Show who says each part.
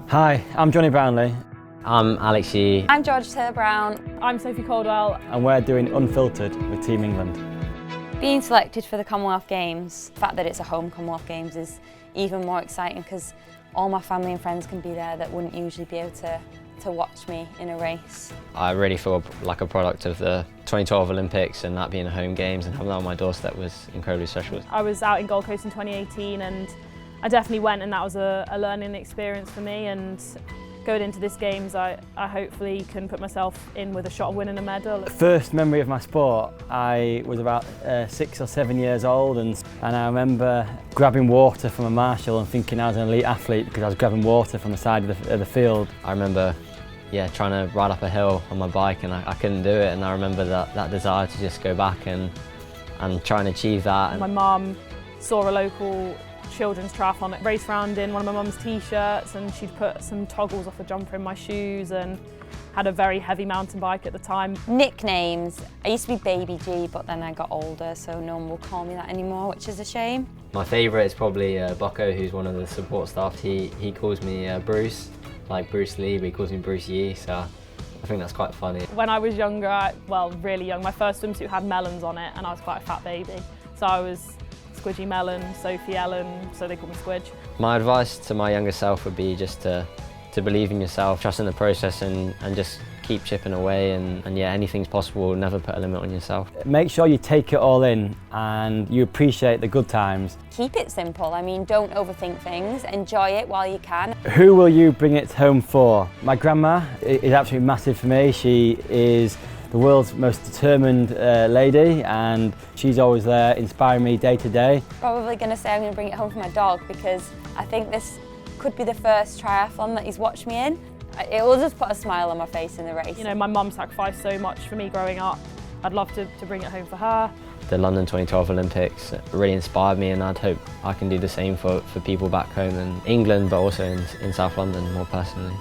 Speaker 1: Hi, I'm Jonny Brownlee
Speaker 2: I'm Alex Yee.
Speaker 3: I'm Taylor-Brown.
Speaker 4: I'm Sophie Coldwell.
Speaker 1: and we're doing Unfiltered with Team England.
Speaker 3: Being selected for the Commonwealth Games, the fact that it's a home Commonwealth Games is even more exciting because all my family and friends can be there that wouldn't usually be able to watch me in a race.
Speaker 2: I really feel like a product of the 2012 Olympics, and that being a home games and having that on my doorstep was incredibly special.
Speaker 4: I was out in Gold Coast in 2018 and I definitely went, and that was a learning experience for me, and going into this games I hopefully can put myself in with a shot of winning a medal.
Speaker 1: First memory of my sport, I was about 6 or 7 years old, and I remember grabbing water from a marshal and thinking I was an elite athlete because I was grabbing water from the side of the field.
Speaker 2: I remember trying to ride up a hill on my bike, and I couldn't do it, and I remember that desire to just go back and try and achieve that.
Speaker 4: My mum saw a local children's triathlon race round in one of my mum's t-shirts, and she'd put some toggles off a jumper in my shoes and had a very heavy mountain bike at the time.
Speaker 3: Nicknames. I used to be Baby G, but then I got older, so no one will call me that anymore, which is a shame.
Speaker 2: My favourite is probably Bucko, who's one of the support staff. He calls me Bruce, like Bruce Lee, but he calls me Bruce Yee, so I think that's quite funny.
Speaker 4: When I was younger, well, really young, my first swimsuit had melons on it and I was quite a fat baby. So I was Squidgy Melon, Sophie Ellen, so they call me Squidge.
Speaker 2: My advice to my younger self would be just to believe in yourself, trust in the process, and just keep chipping away, and yeah, anything's possible. Never put a limit on yourself.
Speaker 1: Make sure you take it all in and you appreciate the good times.
Speaker 3: Keep it simple. I mean, don't overthink things. Enjoy it while you can.
Speaker 1: Who will you bring it home for? My grandma is absolutely massive for me. She is the world's most determined lady, and she's always there inspiring me day to day.
Speaker 3: Probably going to say I'm going to bring it home for my dog because I think this could be the first triathlon that he's watched me in. It will just put a smile on my face in the race.
Speaker 4: You know, my mum sacrificed so much for me growing up. I'd love to bring it home for her.
Speaker 2: The London 2012 Olympics really inspired me, and I'd hope I can do the same for people back home in England, but also in South London more personally.